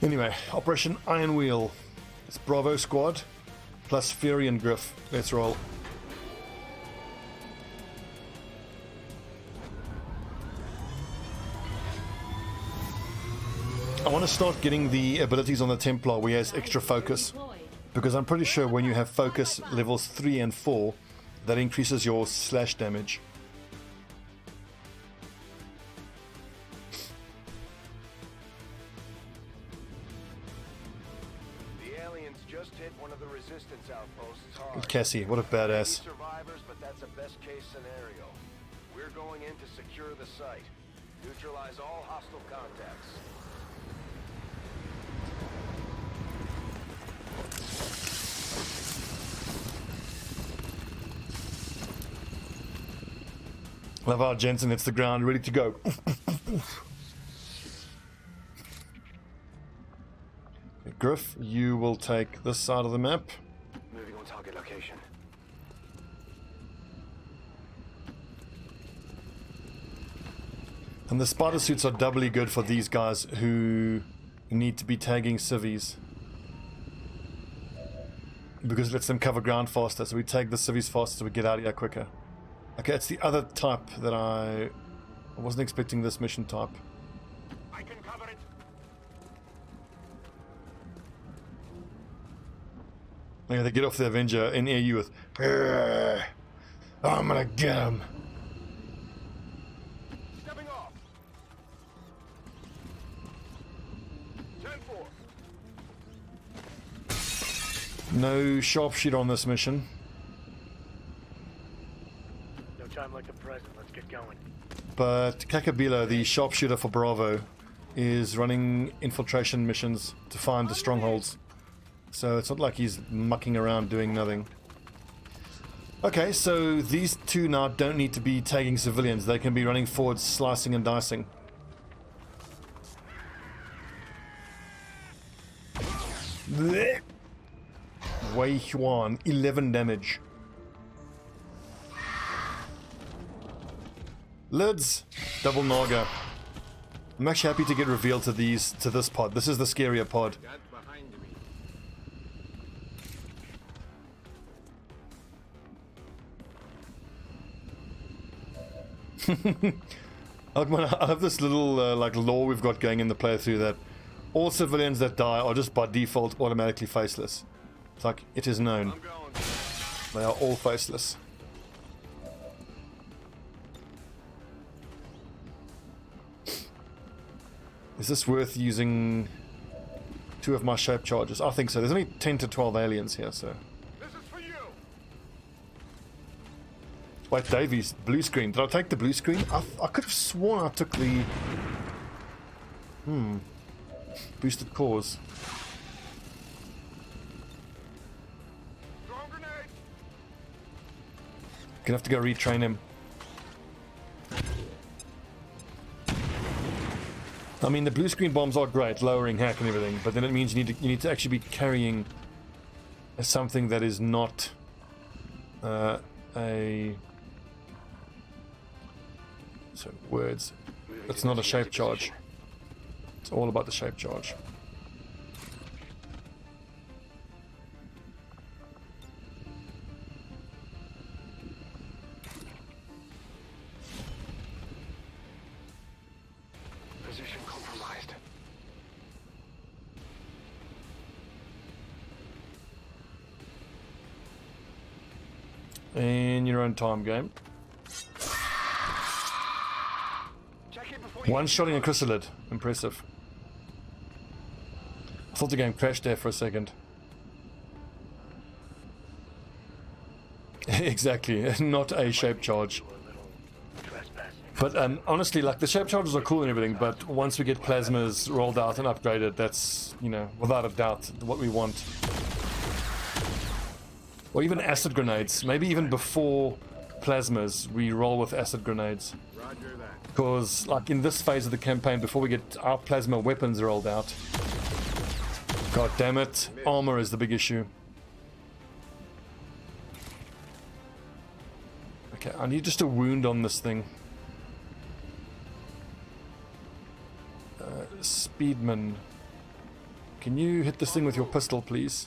Anyway, Operation Iron Wheel. It's Bravo Squad plus Fury and Griff. Let's roll. I want to start getting the abilities on the Templar where he has extra focus, because I'm pretty sure when you have focus levels 3 and 4, that increases your slash damage. The aliens just hit one of the resistance outposts hard. Cassie, what a badass. Survivors, but that's a best case scenario. We're going in to secure the site. Neutralize all hostile contacts. Love how Jensen hits the ground, ready to go. Griff, you will take this side of the map. Moving on target location. And the spider suits are doubly good for these guys who need to be tagging civvies, because it lets them cover ground faster, so we tag the civvies faster so we get out of here quicker. Okay, it's the other type that I wasn't expecting, this mission type. I can cover it. Yeah, they get off the Avenger and air you with, I'm gonna get him. Stepping off. 10-4. No Sharpshooter on this mission. No time like the present. Let's get going. But Kakabila, the Sharpshooter for Bravo, is running infiltration missions to find the strongholds. So it's not like he's mucking around doing nothing. Okay, so these two now don't need to be tagging civilians. They can be running forward, slicing and dicing. Blech. Wei Huan, 11 damage. Lids, double Naga. I'm actually happy to get revealed to this pod. This is the scarier pod. I have this little like law we've got going in the playthrough that all civilians that die are just by default automatically faceless. It's like, it is known. They are all faceless. Is this worth using 2 of my shape charges? I think so. There's only 10 to 12 aliens here, so. This is for you. Wait, Davies, blue screen. Did I take the blue screen? I could have sworn I took the... boosted cores. Throw grenade. Gonna have to go retrain him. I mean, the blue screen bombs are great, lowering hack and everything, but then it means you need to actually be carrying something that is not a... So, words. It's not a shape charge. It's all about the shape charge. Position compromised. In your own time, game. One-shotting a chrysalid. Impressive. I thought the game crashed there for a second. Exactly, not a shape charge. But honestly, like, the shape charges are cool and everything, but once we get plasmas rolled out and upgraded, that's, you know, without a doubt what we want. Or even acid grenades. Maybe even before plasmas, we roll with acid grenades. Roger that. Because, like, in this phase of the campaign, before we get our plasma weapons rolled out, god damn it, armor is the big issue. Okay, I need just a wound on this thing. Speedman. Can you hit this thing with your pistol, please?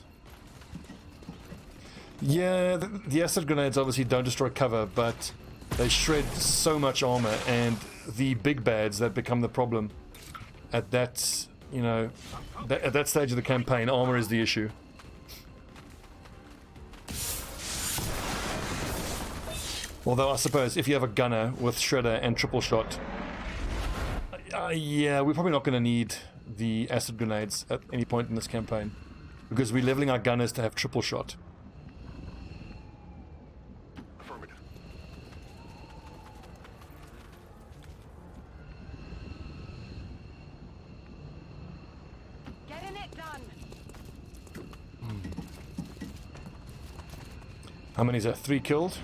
Yeah, the acid grenades obviously don't destroy cover, but they shred so much armor, and the big bads that become the problem at that, you know, at that stage of the campaign, armor is the issue. Although I suppose if you have a gunner with shredder and triple shot, yeah, we're probably not going to need the acid grenades at any point in this campaign, because we're leveling our gunners to have triple shot. Affirmative. Getting it done. How many is that? 3 killed?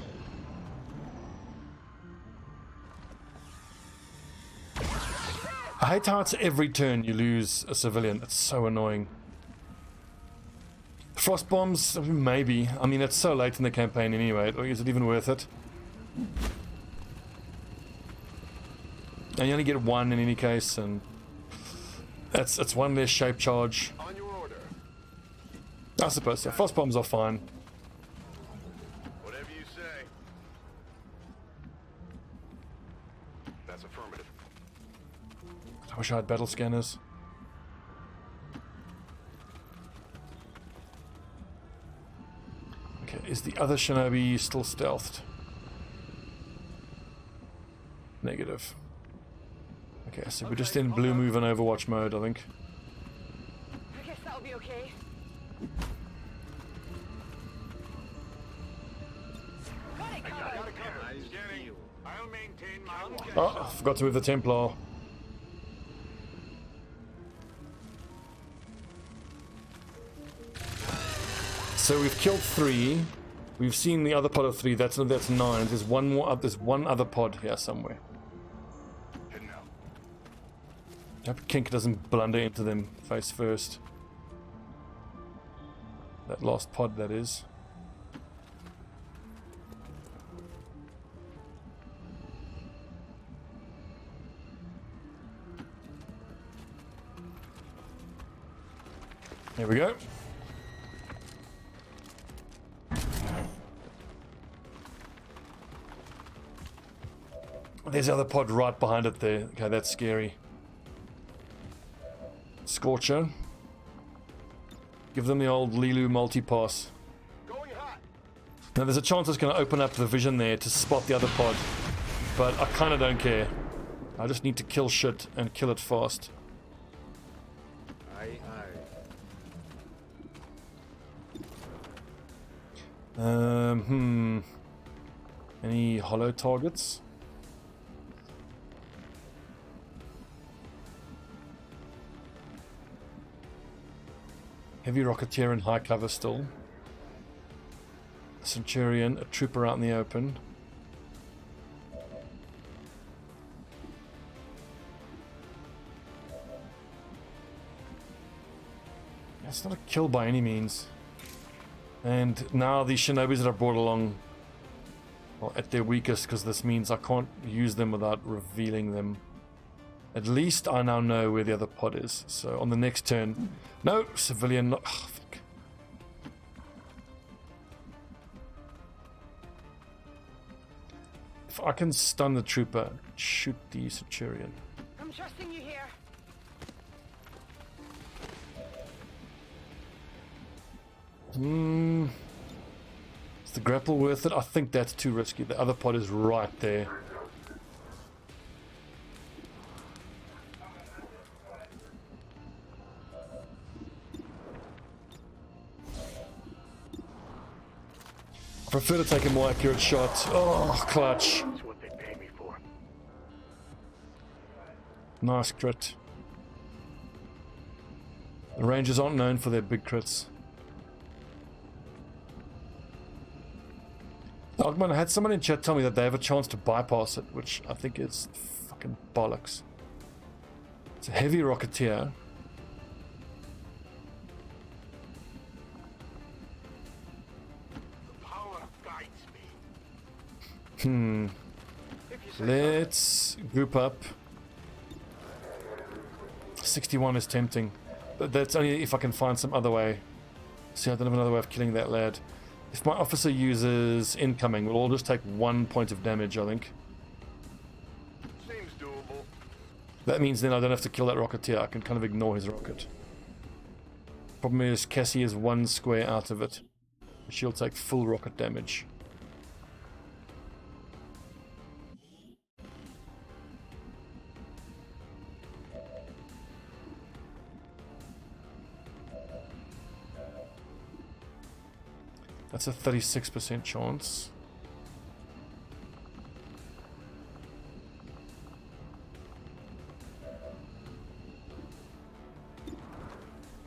I hate how it's every turn you lose a civilian. It's so annoying. Frost bombs? Maybe. I mean, it's so late in the campaign anyway. Is it even worth it? And you only get 1 in any case, and it's 1 less shape charge. On your order. I suppose so. Frost bombs are fine. Whatever you say. That's affirmative. I wish I had battle scanners. Okay, is the other Shinobi still stealthed? Negative. Okay, so we're just in blue move and Overwatch mode, I think. I guess that'll be okay. Got it covered. Got it covered. Scanning. I'll maintain my watch. Oh, I forgot to move the Templar. So we've killed 3. We've seen the other pod of 3. That's 9. There's one more up. There's one other pod here somewhere. Heading out. I hope Kink doesn't blunder into them face first. That last pod, that is. There we go. There's the other pod right behind it there. Okay, that's scary. Scorcher. Give them the old Lilu multi-pass. Going hot. Now there's a chance it's going to open up the vision there to spot the other pod. But I kind of don't care. I just need to kill shit and kill it fast. Aye, aye. Any hollow targets? Heavy Rocketeer in high cover still. A Centurion, a trooper out in the open. It's not a kill by any means. And now these Shinobis that are brought along are at their weakest, because this means I can't use them without revealing them. At least I now know where the other pod is. So on the next turn... No! Civilian... Oh, fuck. If I can stun the trooper, shoot the Centurion. I'm trusting you here. Is the grapple worth it? I think that's too risky. The other pod is right there. I prefer to take a more accurate shot. Oh, clutch. That's what they pay me for. Nice crit. The Rangers aren't known for their big crits. Ogman, I had someone in chat tell me that they have a chance to bypass it, which I think is fucking bollocks. It's a heavy Rocketeer. Let's group up. 61 is tempting. But that's only if I can find some other way. See, I don't have another way of killing that lad. If my officer uses incoming, we'll all just take 1 point of damage, I think. Seems doable. That means then I don't have to kill that rocketeer. I can kind of ignore his rocket. Problem is, Cassie is 1 square out of it. She'll take full rocket damage. That's a 36% chance.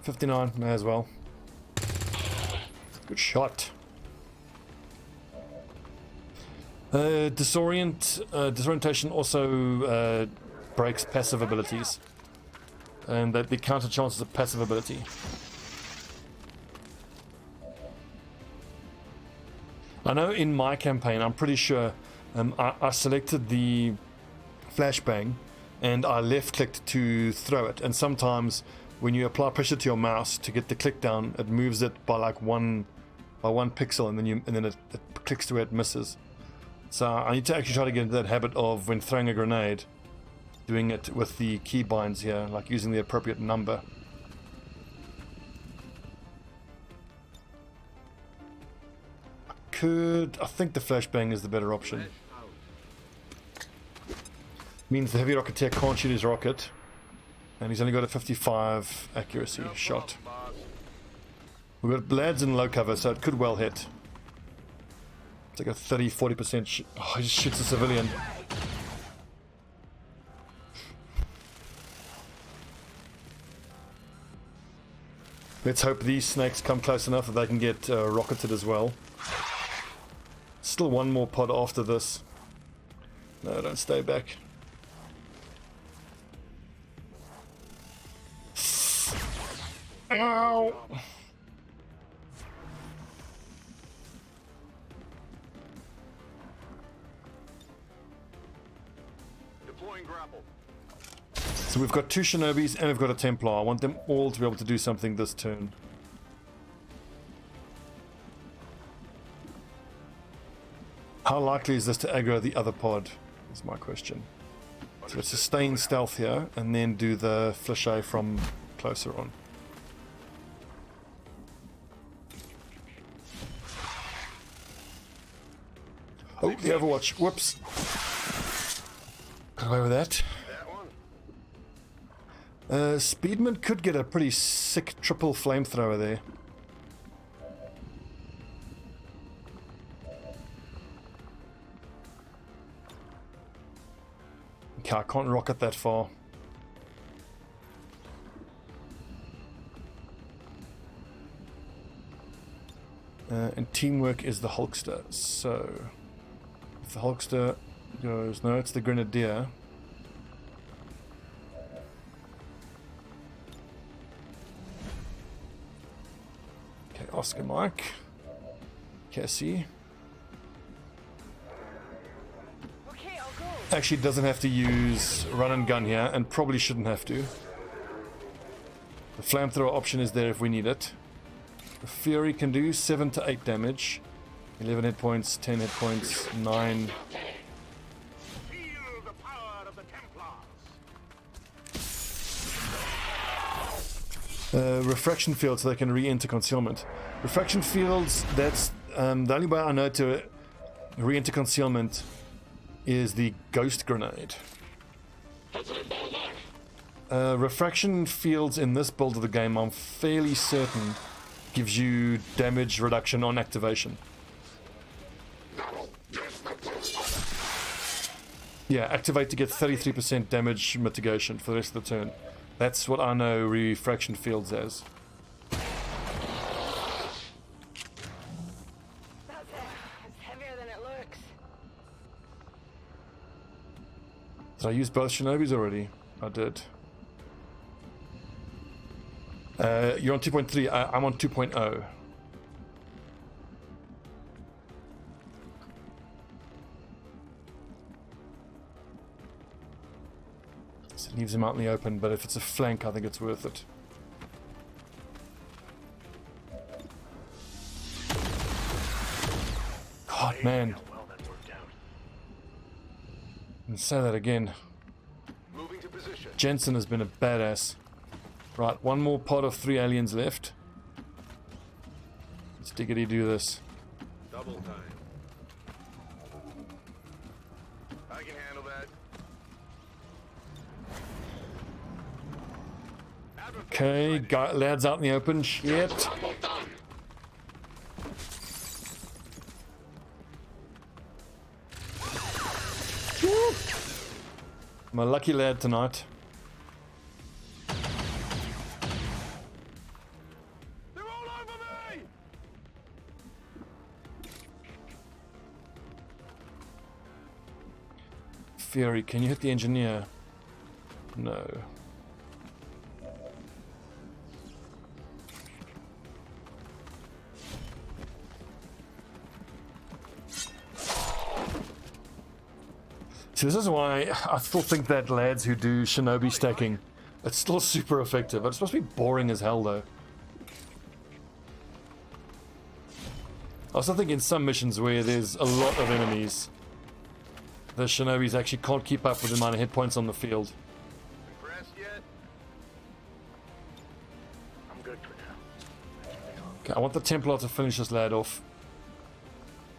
$59, may as well. Good shot. Disorientation also breaks passive abilities. And that the counter chances of passive ability. I know in my campaign, I'm pretty sure I selected the flashbang and I left clicked to throw it. And sometimes when you apply pressure to your mouse to get the click down, it moves it by like one pixel, and then it clicks to where it misses. So I need to actually try to get into that habit of, when throwing a grenade, doing it with the keybinds here, like using the appropriate number. I think the flashbang is the better option. Means the heavy rocketeer can't shoot his rocket, and he's only got a 55 accuracy shot. We've got lads in low cover, so it could well hit. It's like a 30-40%. Oh, he just shoots a civilian. Let's hope these snakes come close enough that they can get rocketed as well. Still one more pod after this. No, don't stay back. Ow! Deploying grapple. So we've got 2 Shinobis and we've got a Templar. I want them all to be able to do something this turn. How likely is this to aggro the other pod, is my question. So let's sustain stealth here and then do the flichet from closer on. Oh, the Overwatch. Whoops. Got away with that. Speedman could get a pretty sick triple flamethrower there. Okay, I can't rocket that far. And teamwork is the Hulkster. So, if the Hulkster goes... No, it's the Grenadier. Okay, Oscar Mike. Cassie. Okay, I'll go. Actually doesn't have to use run and gun here, and probably shouldn't have to. The flamethrower option is there if we need it. The Fury can do 7 to 8 damage. 11 hit points, 10 hit points, 9. Feel the power of the Templars. Refraction fields so they can re-enter concealment. Refraction fields, that's the only way I know to re-enter concealment is the ghost grenade. Refraction fields in this build of the game, I'm fairly certain, gives you damage reduction on activation. Yeah, activate to get 33% damage mitigation for the rest of the turn. That's what I know refraction fields as. That's it. It's heavier than it looks. Did I use both Shinobis already? I did. You're on 2.3, I'm on 2.0. So it leaves him out in the open, but if it's a flank, I think it's worth it. Man. How well that worked out. And say that again. Moving to position. Jensen has been a badass. Right, one more pod of 3 aliens left. Let's diggity do this. Double time. I can handle that. Okay, lads out in the open. Shit. Woo. I'm a lucky lad tonight. They're all over me! Fury, can you hit the engineer? No. So this is why I still think that lads who do Shinobi stacking, it's still super effective. It's supposed to be boring as hell though. I also think in some missions where there's a lot of enemies, the Shinobis actually can't keep up with the amount of hit points on the field. Impressed yet? I'm good for now. Okay, I want the Templar to finish this lad off.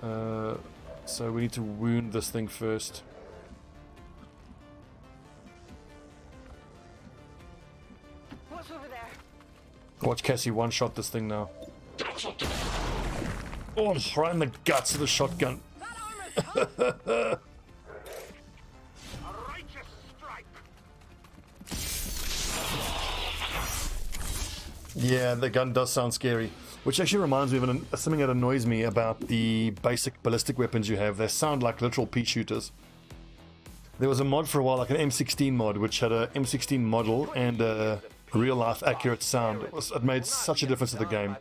So we need to wound this thing first. What's over there? Watch Cassie one-shot this thing now. Oh, right in the guts of the shotgun. A righteous strike! Yeah, the gun does sound scary. Which actually reminds me of something that annoys me about the basic ballistic weapons you have. They sound like literal pea shooters. There was a mod for a while, like an M16 mod, which had a M16 model and a real-life accurate sound. It made such a difference to the game.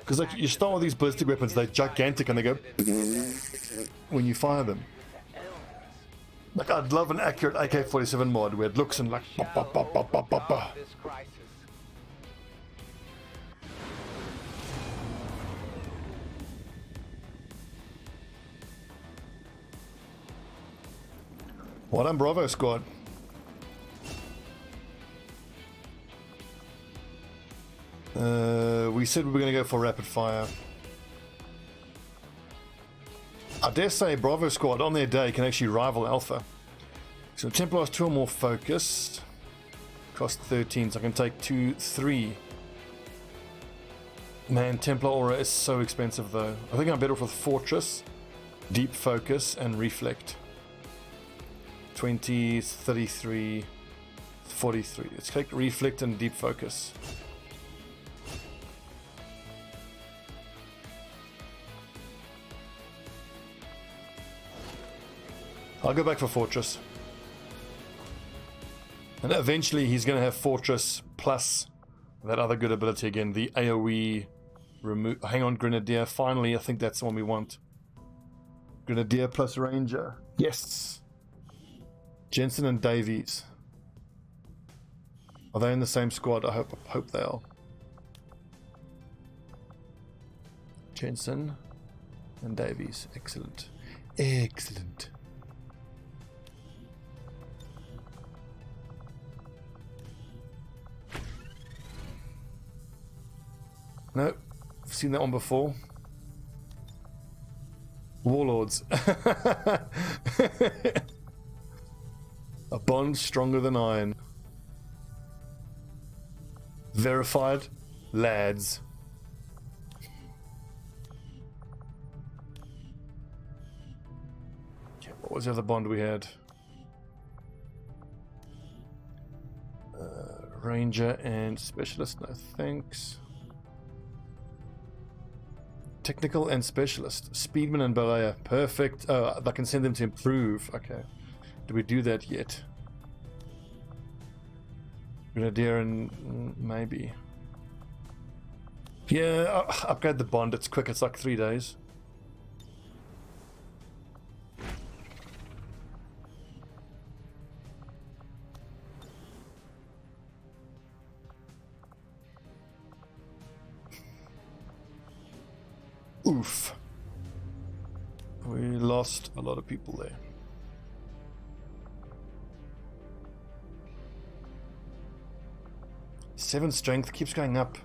Because like you start with these ballistic weapons, they're gigantic and they go when you fire them. Like I'd love an accurate AK-47 mod where it looks and like pop, pop, pop, pop, pop, pop, pop. This crisis. Well done, Bravo squad. We said we were going to go for rapid fire. I dare say Bravo squad on their day can actually rival Alpha. So Templar's 2 or more focused. Cost 13, so I can take 2, 3. Man, Templar aura is so expensive though. I think I'm better off with Fortress, Deep Focus, and Reflect. 20, 33, 43. Let's take Reflect and Deep Focus. I'll go back for Fortress. And eventually he's going to have Fortress plus that other good ability again, the AoE remove. Hang on, Grenadier. Finally, I think that's the one we want. Grenadier plus Ranger. Yes! Jensen and Davies. Are they in the same squad? I hope they are. Jensen and Davies. Excellent. Excellent. No, I've seen that one before. Warlords. A bond stronger than iron. Verified lads. Okay, what was the other bond we had? Ranger and specialist, no thanks. Technical and specialist. Speedman and Balea. Perfect. Oh, I can send them to improve. Okay. Do we do that yet? Grenadier and maybe. Yeah, upgrade the bond. It's quick. It's like 3 days. Oof. We lost a lot of people there. Seven strength keeps going up.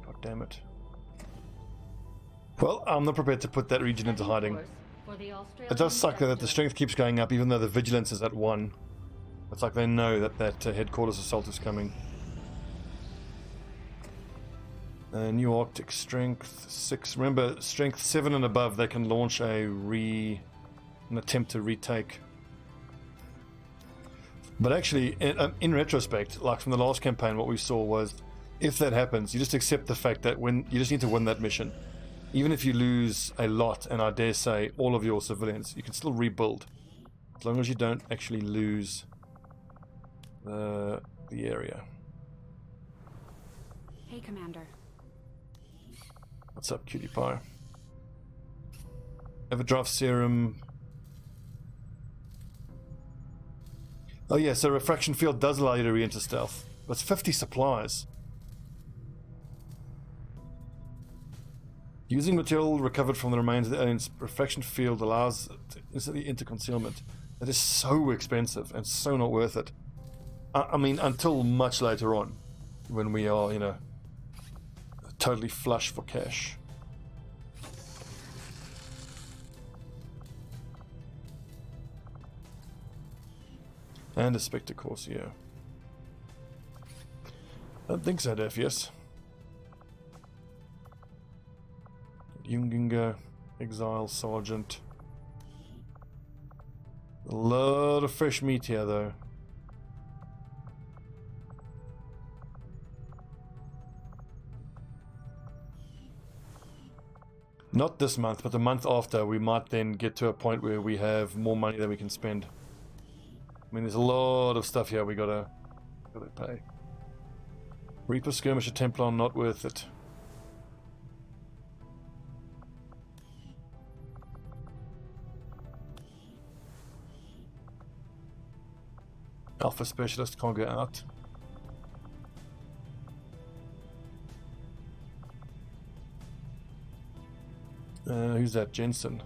God damn it. Well, I'm not prepared to put that region into hiding. It does suck that the strength keeps going up even though the vigilance is at 1. It's like they know that headquarters assault is coming. New Arctic strength 6. Remember, strength 7 and above, they can launch an attempt to retake. But actually, in retrospect, like from the last campaign, what we saw was, if that happens, you just accept the fact that you just need to win that mission. Even if you lose a lot, and I dare say all of your civilians, you can still rebuild. As long as you don't actually lose the area. Hey, Commander. What's up, cutie pie? Everdrive serum. Oh yeah, so refraction field does allow you to re-enter stealth. But it's 50 supplies. Using material recovered from the remains of the alien's refraction field allows to instantly enter concealment. That is so expensive and so not worth it. I mean, until much later on, when we are, you know, totally flush for cash. And a Spectre Corsair. I don't think so, Defius. Junginger, Exile, Sergeant. A lot of fresh meat here, though. Not this month, but the month after, we might then get to a point where we have more money than we can spend. I mean, there's a lot of stuff here we gotta pay. Reaper, Skirmisher, Templar, not worth it. Alpha Specialist can't go out. Who's that? Jensen.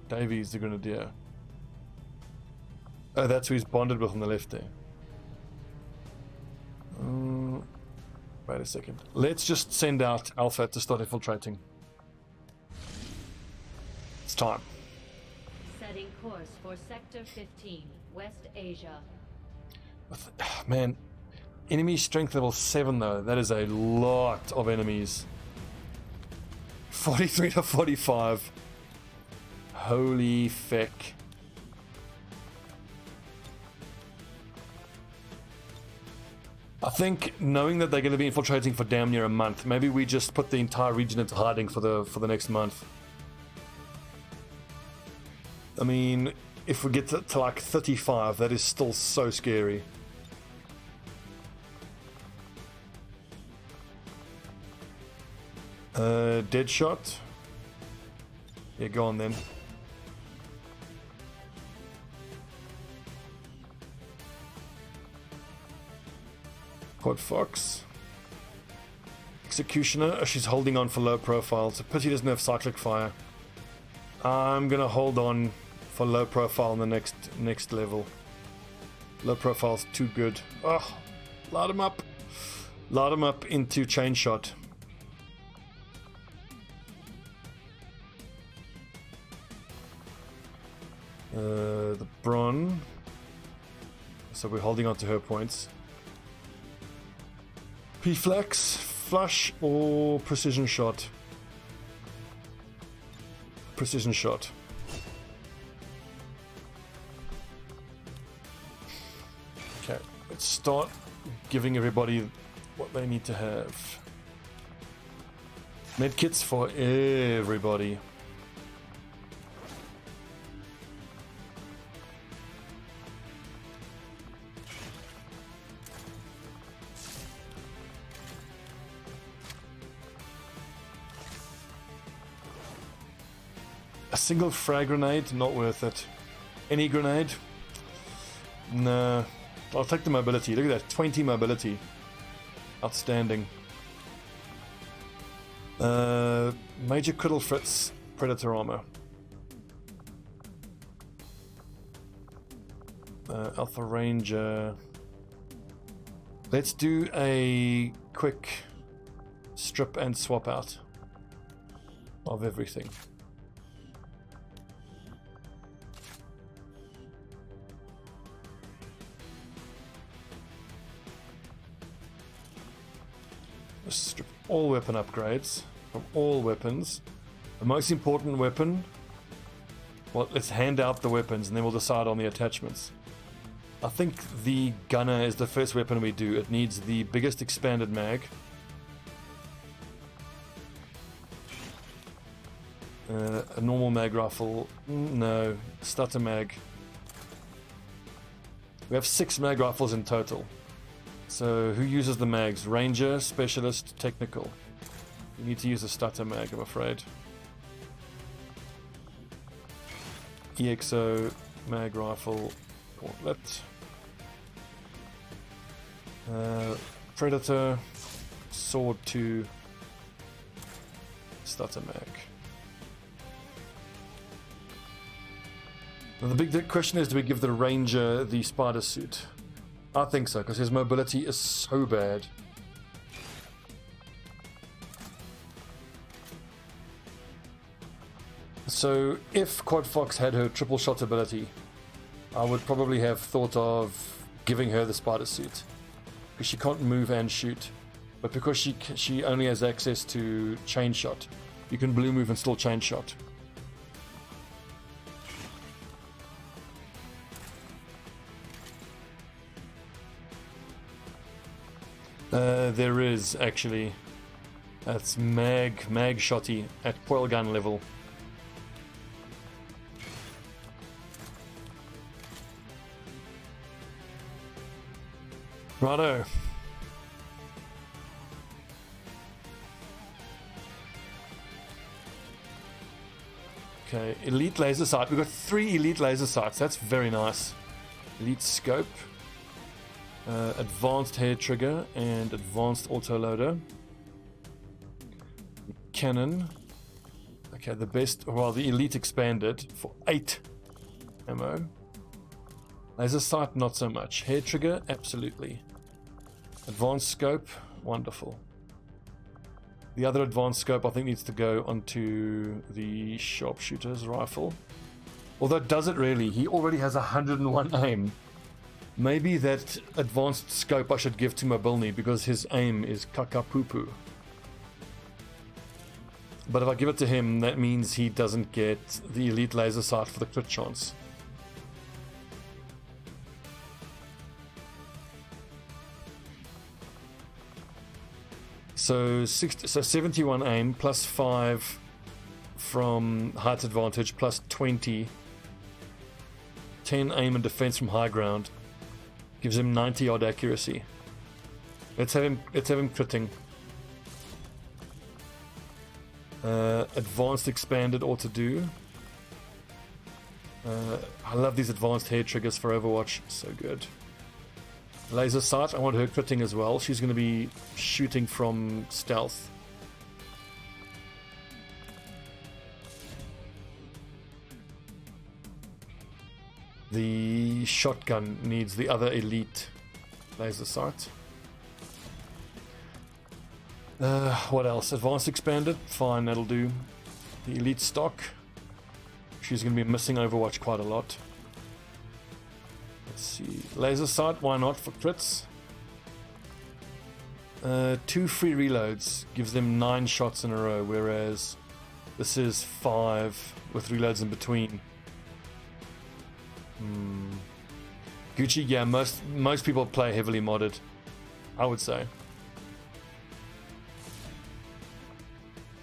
Davies, the Grenadier. Oh, that's who he's bonded with on the left there. Wait a second. Let's just send out Alpha to start infiltrating. It's time. Setting course for Sector 15, West Asia. Man, enemy strength level 7 though. That is a lot of enemies. 43 to 45. Holy feck. I think knowing that they're going to be infiltrating for damn near a month, maybe we just put the entire region into hiding for the next month. I mean, if we get to like 35, that is still so scary. Deadshot. Yeah, go on then. Quad Fox. Executioner. She's holding on for low profile. It's a pity he doesn't have cyclic fire. I'm gonna hold on for low profile in the next level. Low profile's too good. Oh, load him up. Load him up into chain shot. The Bron. So we're holding on to her points. P-Flex, flush or precision shot? Precision shot. Okay, let's start giving everybody what they need to have. Medkits for everybody. A single frag grenade, not worth it. Any grenade? Nah. I'll take the mobility. Look at that, 20 mobility. Outstanding. Major Criddle Fritz Predator armor. Alpha Ranger. Let's do a quick strip and swap out of everything. Let's strip all weapon upgrades from all weapons. The most important weapon. Well, let's hand out the weapons and then we'll decide on the attachments. I think the gunner is the first weapon we do. It needs the biggest expanded mag. A normal mag rifle. No. Stutter mag. We have 6 mag rifles in total. So who uses the mags? Ranger, Specialist, Technical. You need to use a stutter mag, I'm afraid. EXO, mag rifle, gauntlet. Predator, sword 2, stutter mag. Now the big question is, do we give the Ranger the spider suit? I think so, because his mobility is so bad. So if Quad Fox had her triple shot ability, I would probably have thought of giving her the spider suit, because she can't move and shoot, but because she only has access to chain shot, you can blue move and still chain shot. There is actually. That's mag shotty at coil gun level. Righto. Okay, elite laser sight. We've got 3 elite laser sights. That's very nice. Elite scope, advanced hair trigger, and advanced autoloader. Cannon. Okay, the best. Well, the elite expanded for 8 ammo. Laser sight, not so much. Hair trigger, absolutely. Advanced scope, wonderful. The other advanced scope I think needs to go onto the Sharpshooter's rifle. Although, does it really? He already has 101 aim. Maybe that advanced scope I should give to Mobilny because his aim is kaka-poo-poo. But if I give it to him, that means he doesn't get the elite laser sight for the crit chance. So 71 aim plus 5 from height advantage plus 20. 10 aim and defense from high ground gives him 90 odd accuracy. Let's have him critting. Advanced expanded ought to do. I love these advanced hair triggers for Overwatch, so good. Laser sight, I want her critting as well. She's going to be shooting from stealth. The shotgun needs the other elite laser sight. What else? Advanced expanded, fine, that'll do. The elite stock. She's going to be missing Overwatch quite a lot. Let's see. Laser sight, why not for crits? 2 free reloads gives them 9 shots in a row, whereas this is 5 with reloads in between. Gucci, yeah, most people play heavily modded, I would say.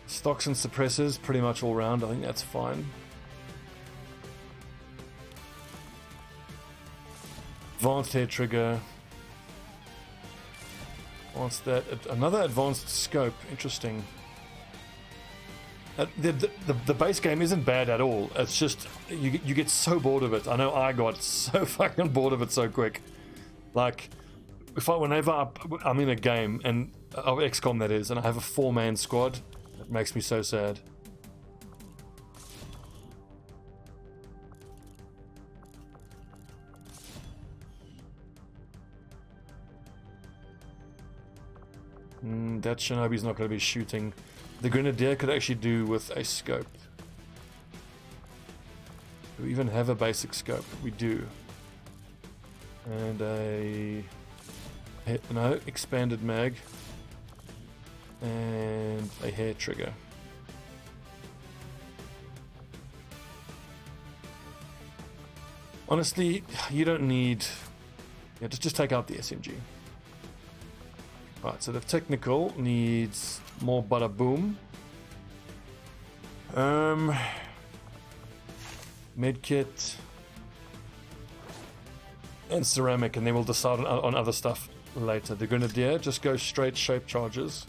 Stocks and suppressors, pretty much all round, I think that's fine. Advanced hair trigger. What's that? Another advanced scope. Interesting. The base game isn't bad at all. It's just you get so bored of it. I know I got so fucking bored of it so quick. Like, whenever I'm in a game and of XCOM that is, and I have a 4-man squad, It makes me so sad. That Shinobi's not going to be shooting. The Grenadier could actually do with a scope. Do we even have a basic scope? We do. And a... no, expanded mag. And a hair trigger. Honestly, you don't need... yeah, just take out the SMG. Right, so the technical needs more bada boom. Medkit and ceramic, and then we'll decide on other stuff later. The Grenadier just goes straight shape charges.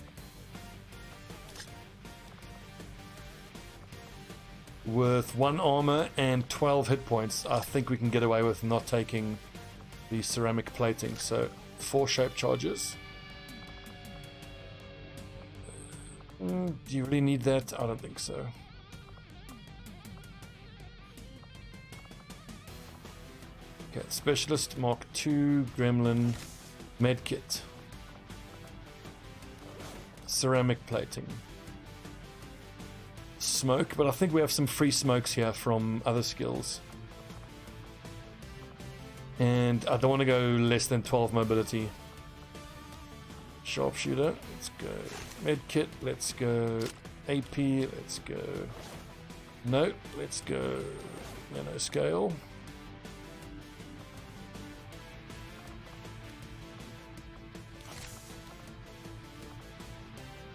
With 1 armor and 12 hit points, I think we can get away with not taking the ceramic plating. So 4 shape charges. Do you really need that? I don't think so. Okay, Specialist Mark II, Gremlin, Medkit. Ceramic plating. Smoke, but I think we have some free smokes here from other skills. And I don't want to go less than 12 mobility. Sharpshooter, let's go. Medkit, let's go. AP, let's go. No, let's go. Nanoscale.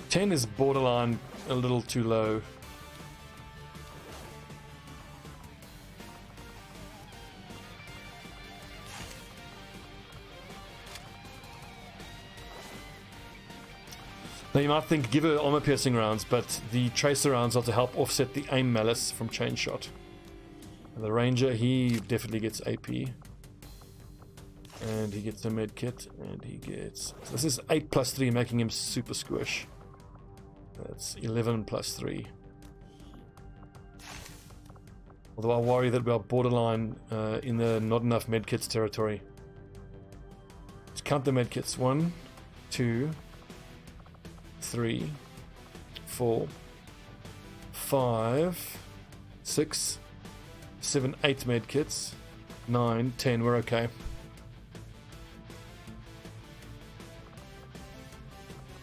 $10 is borderline a little too low. Now you might think give her armor piercing rounds, but the tracer rounds are to help offset the aim malice from chain shot. And the ranger, he definitely gets AP. And he gets a med kit, and he gets... so this is 8 plus 3, making him super squish. That's 11 plus 3. Although I worry that we are borderline in the not enough medkits territory. Let's count the medkits. 1, 2, 3, 4, 5, 6, 7, 8 medkits. 9, 10, we're okay.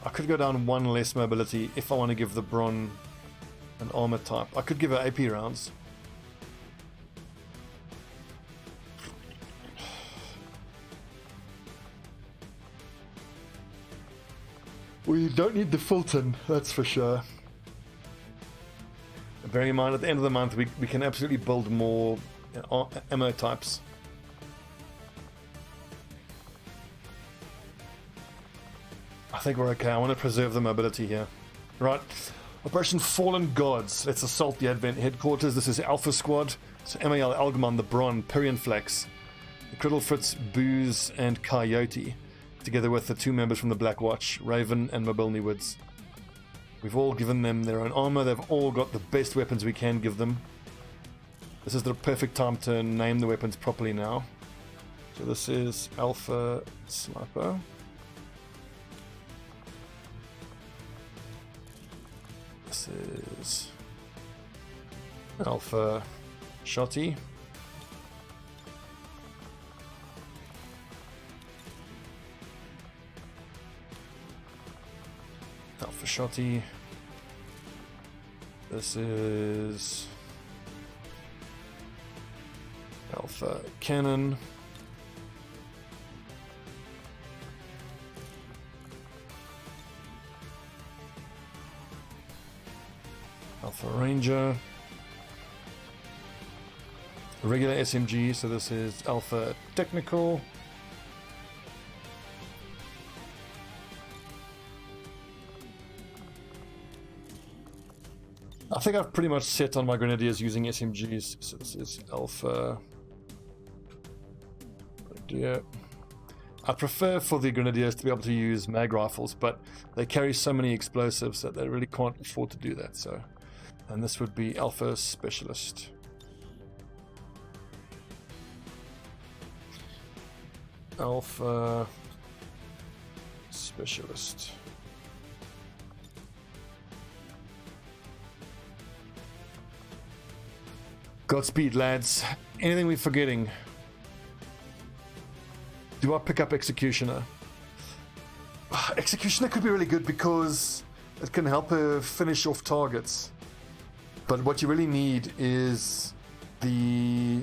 I could go down 1 less mobility if I want to give the Bron an armor type. I could give her AP rounds. We don't need the Fulton, that's for sure. Bearing in mind, at the end of the month, we can absolutely build more ammo types. I think we're okay. I want to preserve the mobility here. Right. Operation Fallen Gods. Let's assault the Advent headquarters. This is Alpha Squad. So MAL, Algamon, the Bron, Pyrian Flex, the Criddle Fritz, Booze, and Coyote, together with the 2 members from the Black Watch, Raven and Mobilny Woods. We've all given them their own armor. They've all got the best weapons we can give them. This is the perfect time to name the weapons properly now. So this is Alpha Sniper. This is Alpha Shotty. Alpha Shotty. This is Alpha Cannon. Alpha Ranger. Regular SMG, so this is Alpha Technical. I think I've pretty much set on my Grenadiers using SMGs, so this is Alpha Grenadier. I prefer for the Grenadiers to be able to use mag rifles, but they carry so many explosives that they really can't afford to do that. So, and this would be Alpha Specialist. Alpha Specialist. Godspeed, lads. Anything we're forgetting? Do I pick up Executioner? Executioner could be really good because it can help her finish off targets. But what you really need is the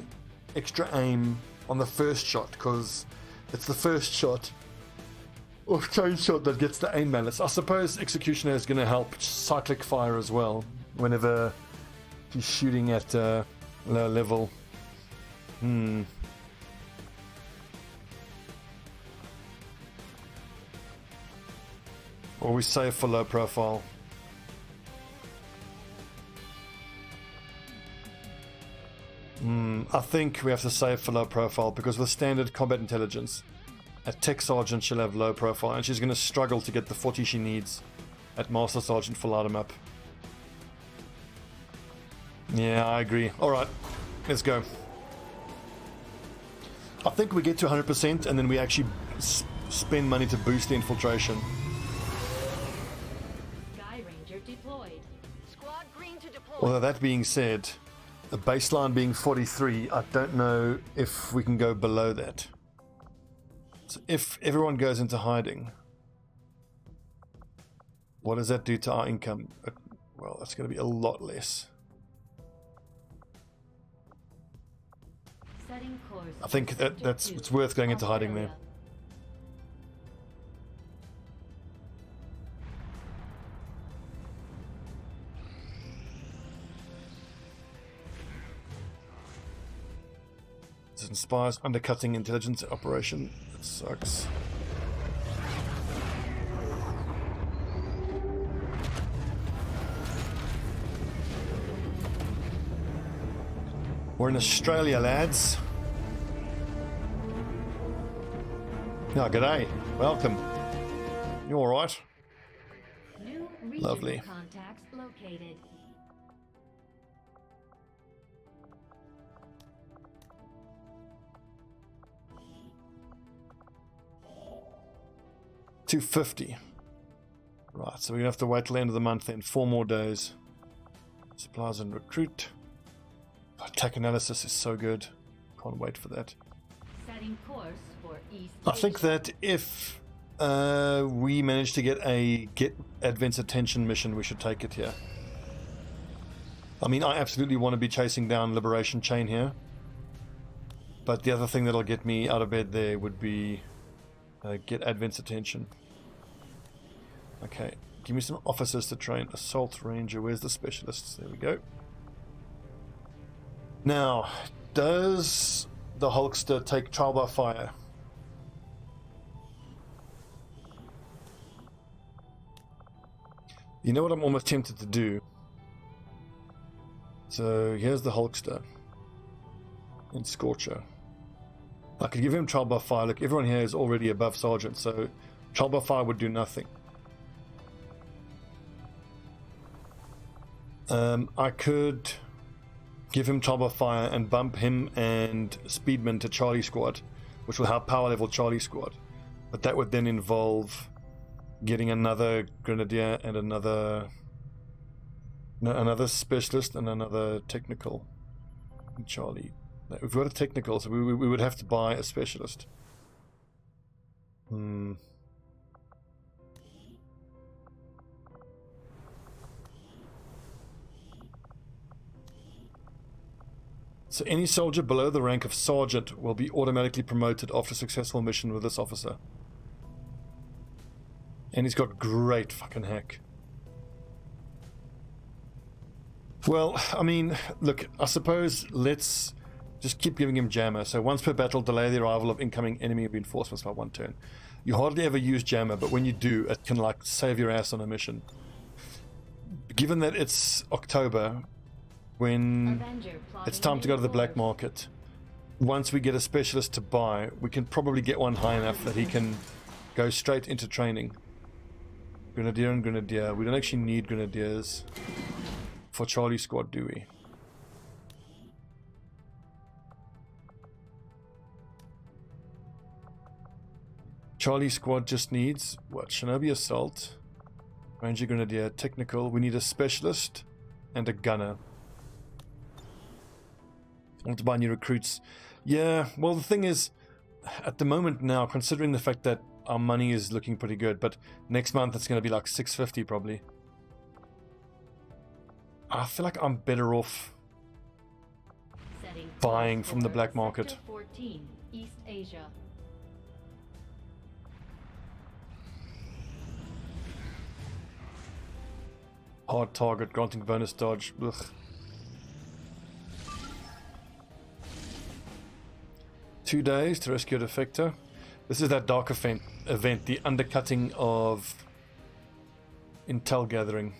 extra aim on the first shot, because it's the first shot or chain shot that gets the aim balance. I suppose Executioner is going to help cyclic fire as well whenever she's shooting at low level. Or we save for low profile. I think we have to save for low profile because with standard combat intelligence, a tech sergeant she'll have low profile and she's going to struggle to get the 40 she needs at master sergeant for light 'em up. Yeah, I agree. Alright, let's go. I think we get to 100% and then we actually spend money to boost the infiltration. Sky Ranger deployed. Squad green to deploy. Although that being said, the baseline being 43, I don't know if we can go below that. So if everyone goes into hiding, what does that do to our income? Well, that's going to be a lot less. Setting course. I think it's worth going into hiding there. This inspires undercutting intelligence operation. That sucks. We're in Australia, lads. Oh, g'day. Welcome. You all right? New regional Lovely. contacts located. $250. Right, so we're gonna have to wait till the end of the month then. 4 more days. Supplies and recruit. Attack analysis is so good. Can't wait for that. Setting course for East I think Asia. that if we manage to get Advent's attention mission, we should take it here. I mean, I absolutely want to be chasing down Liberation Chain here. But the other thing that'll get me out of bed there would be get Advent's attention. Okay, give me some officers to train. Assault Ranger, where's the specialists? There we go. Now, does the Hulkster take trial by fire? You know what I'm almost tempted to do? So here's the Hulkster and Scorcher. I could give him trial by fire. Look, everyone here is already above sergeant, so trial by fire would do nothing. I could give him trial by fire and bump him and Speedman to Charlie Squad, which will help power level Charlie Squad. But that would then involve getting another Grenadier and another specialist and another technical in Charlie. Now, we've got a technical, so we would have to buy a specialist. So any soldier below the rank of sergeant will be automatically promoted after a successful mission with this officer. And he's got great fucking hack. Well, I mean, look, I suppose let's just keep giving him jammer. So once per battle, delay the arrival of incoming enemy reinforcements by 1 turn. You hardly ever use jammer, but when you do, it can like save your ass on a mission. Given that it's October, when it's time to go to the black market, once we get a specialist to buy, we can probably get one high enough that he can go straight into training. Grenadier and Grenadier. We don't actually need Grenadiers for Charlie Squad, do we? Charlie Squad just needs, what, Shinobi Assault, Ranger Grenadier, Technical. We need a Specialist and a Gunner. I want to buy new recruits. Yeah, well the thing is, at the moment now, considering the fact that our money is looking pretty good, but next month it's going to be like 650 probably. I feel like I'm better off buying from the black market. Sector 14, East Asia. Hard target, granting bonus dodge. Ugh. Two days to rescue a defector. This is that dark event, the undercutting of intel gathering.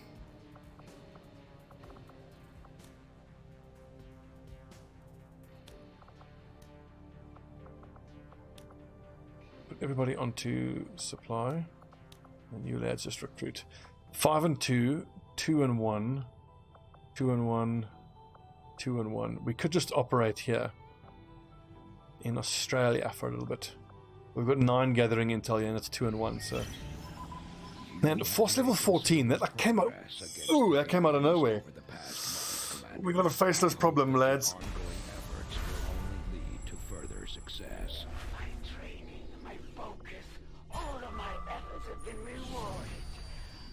Put everybody onto supply. And you lads just recruit. 5 and 2, 2 and 1, 2 and 1, 2 and 1. We could just operate here in Australia for a little bit. We've got 9 gathering intel here, and it's 2 and 1. So, man, force level 14. That came out. Ooh, that came out of nowhere. We got to face this problem, lads. My training, my focus, all of my efforts have been rewarded.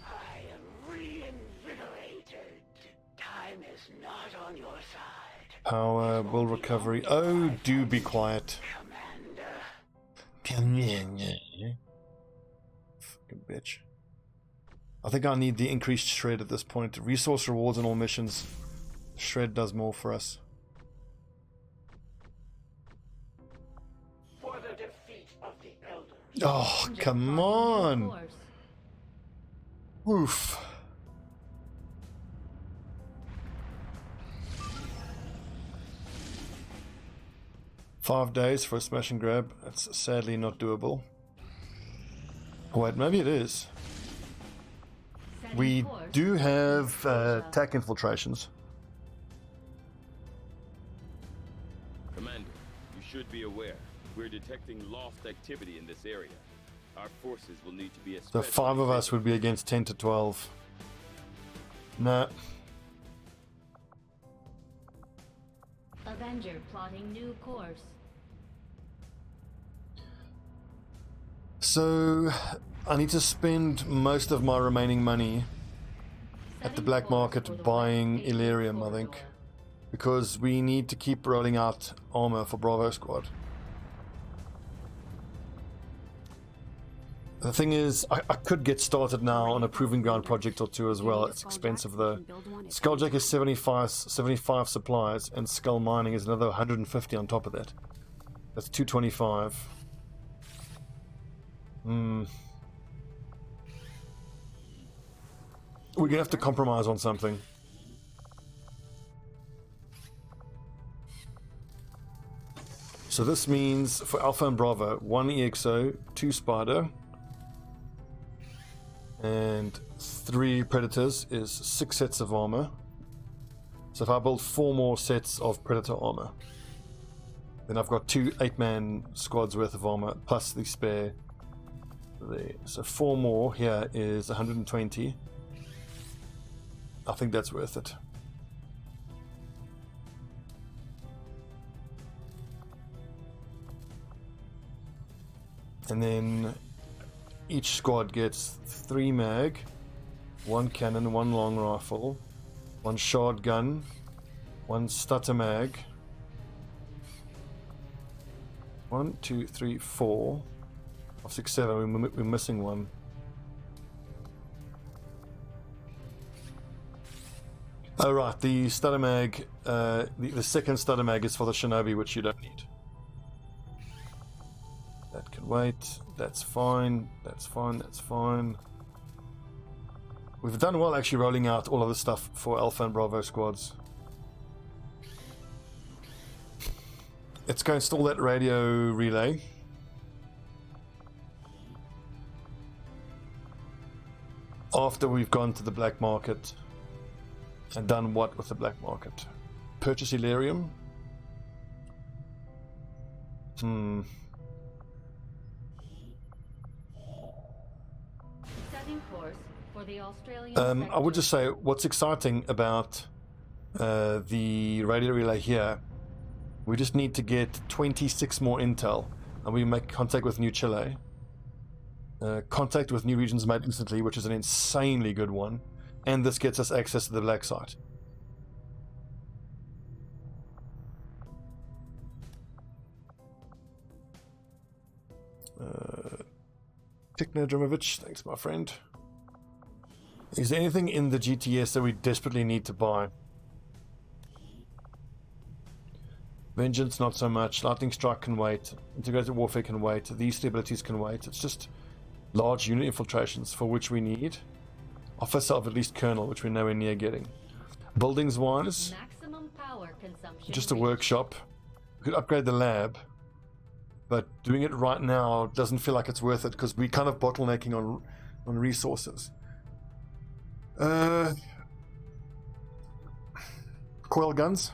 I am reinvigorated. Time is not on your side. Power, will recovery. Oh, do be quiet. Commander. Fucking bitch. I think I need the increased shred at this point. Resource rewards on all missions. Shred does more for us. For the defeat of the elders. Oh, come on. Oof. $5 days for a smash and grab. That's sadly not doable. Oh, wait, maybe it is. We do have attack infiltrations. Commander, you should be aware. We're detecting lost activity in this area. Our forces will need to be So 5 of us would be against 10 to 12. Nah. Avenger plotting new course. So I need to spend most of my remaining money at the black market buying Illyrium, I think. Because we need to keep rolling out armor for Bravo Squad. The thing is, I could get started now on a proving ground project or two as well. It's expensive though. Skulljack is 75 supplies, and Skull Mining is another 150 on top of that. That's 225. We're gonna have to compromise on something. So this means for Alpha and Bravo, 1 EXO, 2 Spider, and 3 Predators is 6 sets of armor. So if I build 4 more sets of Predator armor, then I've got 2 8-man squads worth of armor plus the spare there. So 4 more here is 120. I think that's worth it. And then each squad gets 3 mag, 1 cannon, 1 long rifle, 1 shotgun, 1 stutter mag. 1, 2, 3, 4, 5, 6, 7. We're missing 1. Oh right, the stutter mag, the second stutter mag is for the Shinobi, which you don't need. That can wait. That's fine. That's fine. That's fine. We've done well actually rolling out all of the stuff for Alpha and Bravo squads. let's go install that radio relay. After we've gone to the black market and done what with the black market? Purchase Illyrium. Setting course for the Australian I would just say what's exciting about the radio relay here, we just need to get 26 more intel and we make contact with New Chile. Contact with new regions made instantly, which is an insanely good one, and this gets us access to the black site. Tikna Dromovich, thanks my friend. Is there anything in the GTS that we desperately need to buy? Vengeance, not so much. Lightning Strike can wait. Integrated Warfare can wait. These three abilities can wait. It's just large unit infiltrations, for which we need Officer of at least Colonel, which we're nowhere near getting. Buildings wise, maximum power consumption just a workshop. We could upgrade the lab, but doing it right now doesn't feel like it's worth it because we're kind of bottlenecking on resources. Coil guns,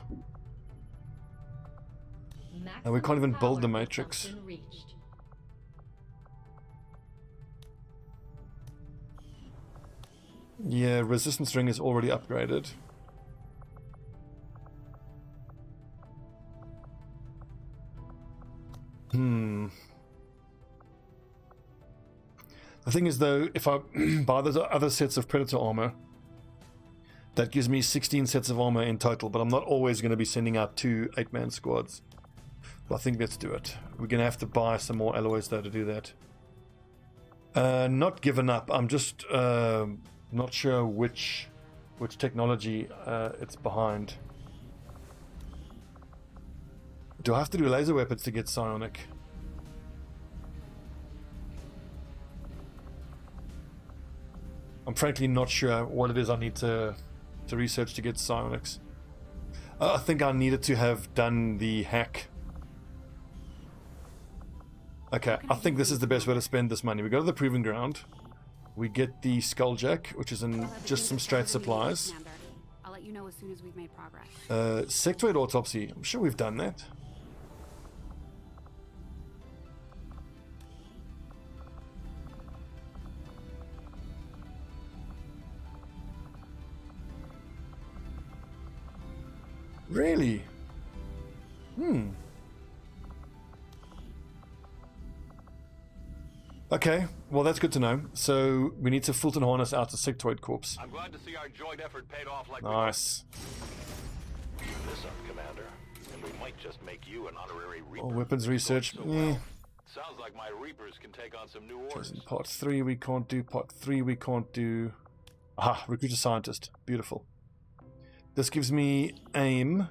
and we can't even build the matrix. Yeah, resistance ring is already upgraded. The thing is though, if I buy those other sets of Predator armor, that gives me 16 sets of armor in total, but I'm not always going to be sending out 2 8-man squads. But I think let's do it. We're going to have to buy some more alloys though to do that. Not given up, I'm just not sure which technology it's behind. Do I have to do laser weapons to get psionic? I'm frankly not sure what it is I need to research to get psionics. I think I needed to have done the hack. Okay, I think this is the best way to spend this money. We go to the Proving Ground. We get the Skulljack, which is in just some straight supplies. I'll let you know as soon as we've made progress. Sectoid Autopsy. I'm sure we've done that. Really? Okay, well that's good to know. So we need to Fulton harness out the Sectoid corpse. I'm glad to see our joint effort paid off like nice. This up, Commander, and we might just make you an honorary Reaper. Oh, weapons research. Sounds like my Reapers can take on some new orders. Part 3 we can't do. Part 3 we can't do. Aha, recruit a scientist. Beautiful. This gives me aim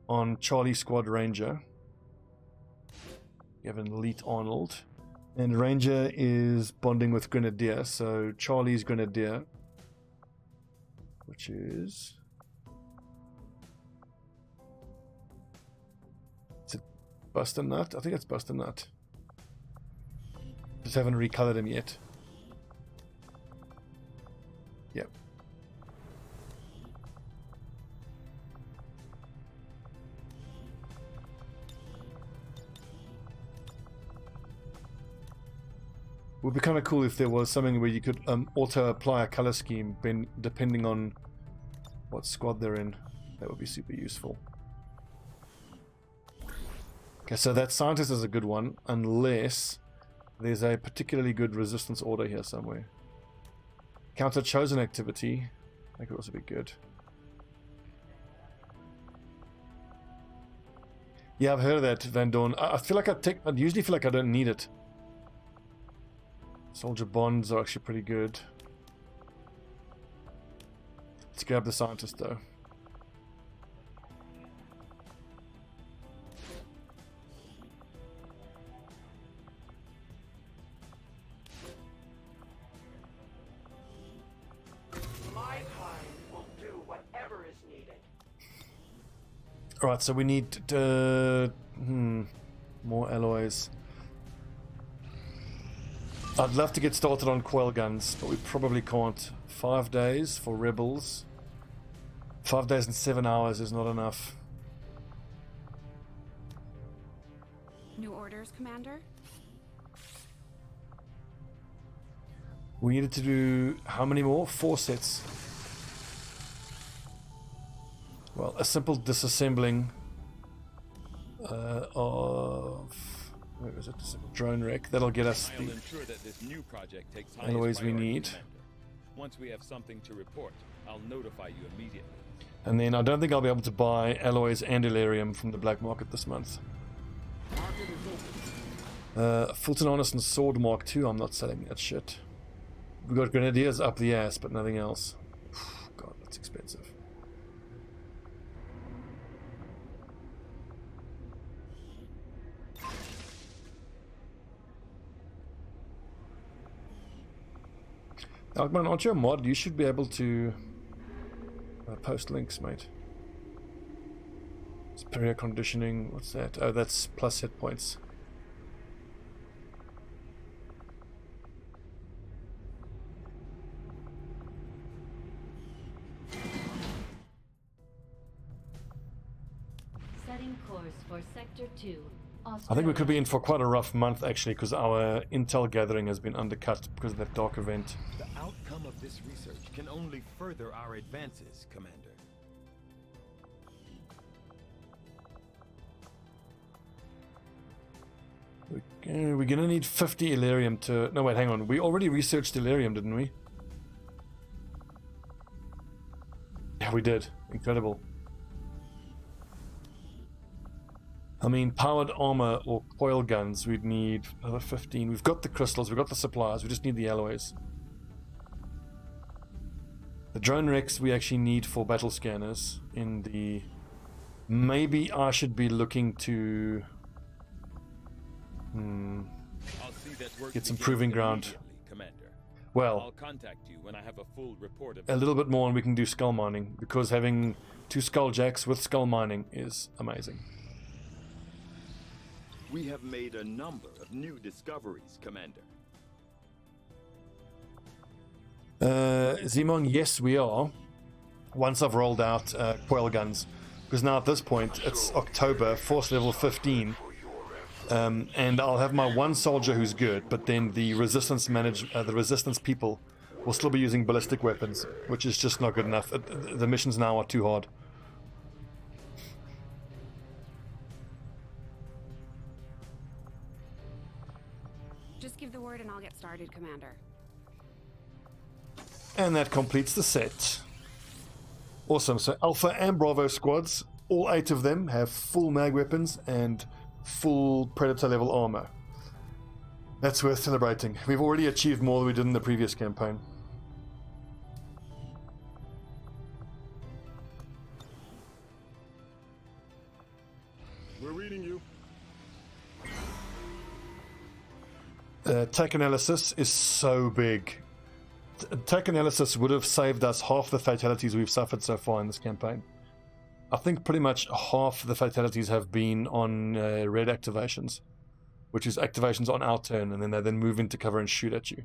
on Charlie Squad Ranger. You have an elite Arnold. And Ranger is bonding with Grenadier, so Charlie's Grenadier, which is... Is it Buster Nut? I think it's Buster Nut. Just haven't recolored him yet. Yep. It would be kind of cool if there was something where you could auto-apply a color scheme depending on what squad they're in. That would be super useful. Okay, so that scientist is a good one, unless there's a particularly good resistance order here somewhere. Counter chosen activity. That could also be good. Yeah, I've heard of that, Van Dorn. I feel like I usually feel like I don't need it. Soldier bonds are actually pretty good. Let's grab the scientist though. My kind will do whatever is needed. Alright, so we need More alloys. I'd love to get started on coil guns, but we probably can't. 5 days for rebels. 5 days and 7 hours is not enough. New orders, Commander? We needed to do how many more? 4 sets. Well, a simple disassembling of, where is it? Drone wreck. That'll get us I'll the ensure that this new project takes alloys we need. Commander. Once we have something to report, I'll notify you immediately. And then I don't think I'll be able to buy alloys and Illyrium from the black market this month. Fulton Honest and Sword Mark II, I'm not selling that shit. We got Grenadiers up the ass, but nothing else. God, that's expensive. Alkman, aren't you a mod? You should be able to post links, mate. Superior conditioning, what's that? Oh, that's plus hit points. Setting course for Sector 2. I think we could be in for quite a rough month, actually, because our intel gathering has been undercut because of that dark event. The outcome of this research can only further our advances, Commander. We're gonna need 50 Illyrium to... No, wait, hang on. We already researched Illyrium, didn't we? Yeah, we did. Incredible. I mean, powered armor or coil guns, we'd need another 15. We've got the crystals, we've got the supplies, we just need the alloys. The drone wrecks we actually need for battle scanners in the... Maybe I should be looking to... I'll see that work get some begins proving ground. immediately, Commander. Well, I'll contact you when I have a full report of a little bit more and we can do skull mining, because having 2 skull jacks with skull mining is amazing. We have made a number of new discoveries, Commander. Zimong, yes we are. Once I've rolled out coil guns. Because now at this point, it's October, force level 15. And I'll have my 1 soldier who's good, but then the resistance the resistance people will still be using ballistic weapons, which is just not good enough. The missions now are too hard. Just give the word and I'll get started, Commander. And that completes the set. Awesome. So Alpha and Bravo squads, all 8 of them have full mag weapons and full Predator level armor. That's worth celebrating. We've already achieved more than we did in the previous campaign. We're reading you. Tech analysis is so big. Tech analysis would have saved us half the fatalities we've suffered so far in this campaign. I think pretty much half the fatalities have been on red activations, which is activations on our turn, and then they then move into cover and shoot at you.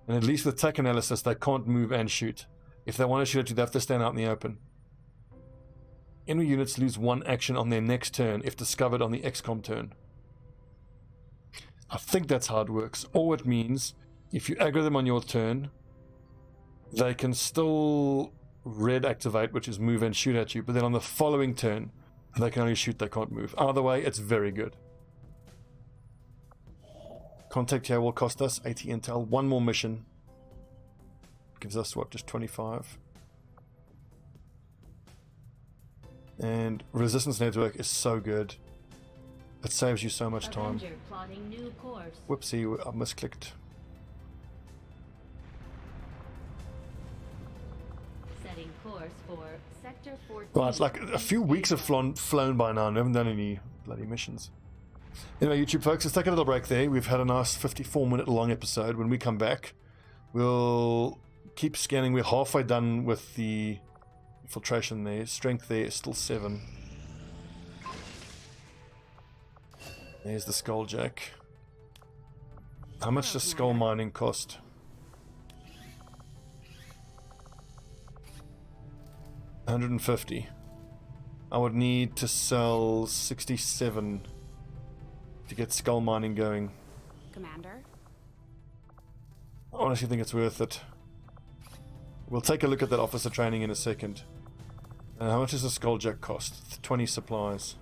And at least with tech analysis, they can't move and shoot. If they want to shoot at you, they have to stand out in the open. Enemy units lose 1 action on their next turn if discovered on the XCOM turn. I think that's how it works. Or it means if you aggro them on your turn, they can still red activate, which is move and shoot at you, but then on the following turn, they can only shoot, they can't move. Either way, it's very good. Contact here will cost us 80 intel. 1 more mission. Gives us, what, just 25? And resistance network is so good. It saves you so much time. Avenger plotting new course. Whoopsie, I misclicked. Setting course for Sector 14. Right, like a few weeks have flown by now and we haven't done any bloody missions. Anyway, YouTube folks, let's take a little break there. We've had a nice 54-minute long episode. When we come back, we'll keep scanning. We're halfway done with the infiltration there. Strength there is still 7. There's the Skulljack. How much does skull mining cost? $150. I would need to sell 67 to get skull mining going. Commander? I honestly think it's worth it. We'll take a look at that officer training in a second. How much does a Skulljack cost? 20 supplies.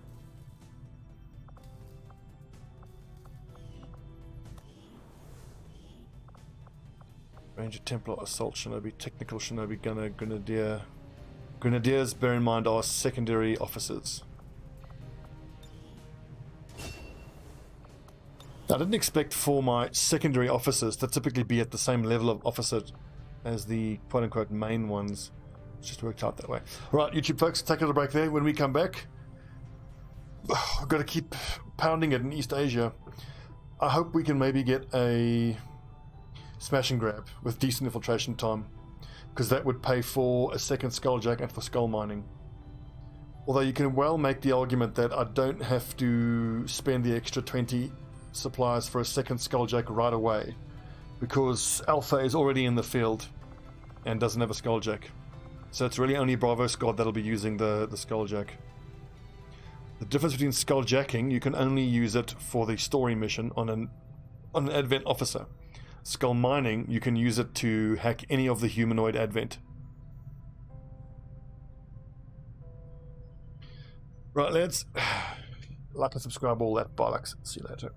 Ranger, Templar, Assault Shinobi, Technical Shinobi, Gunner, Grenadier. Grenadiers, bear in mind, are secondary officers. I didn't expect for my secondary officers to typically be at the same level of officer as the quote-unquote main ones. It's just worked out that way. Right, YouTube folks, take a little break there. When we come back, I've got to keep pounding it in East Asia. I hope we can maybe get a smash and grab with decent infiltration time, because that would pay for a second Skulljack and for skull mining. Although you can well make the argument that I don't have to spend the extra 20 supplies for a second Skulljack right away, because Alpha is already in the field and doesn't have a Skulljack. So it's really only Bravo squad that'll be using the Skulljack. The difference between Skulljacking, you can only use it for the story mission on an Advent officer. Skull mining, you can use it to hack any of the humanoid Advent. Right, lads. Like and subscribe, all that bollocks. See you later.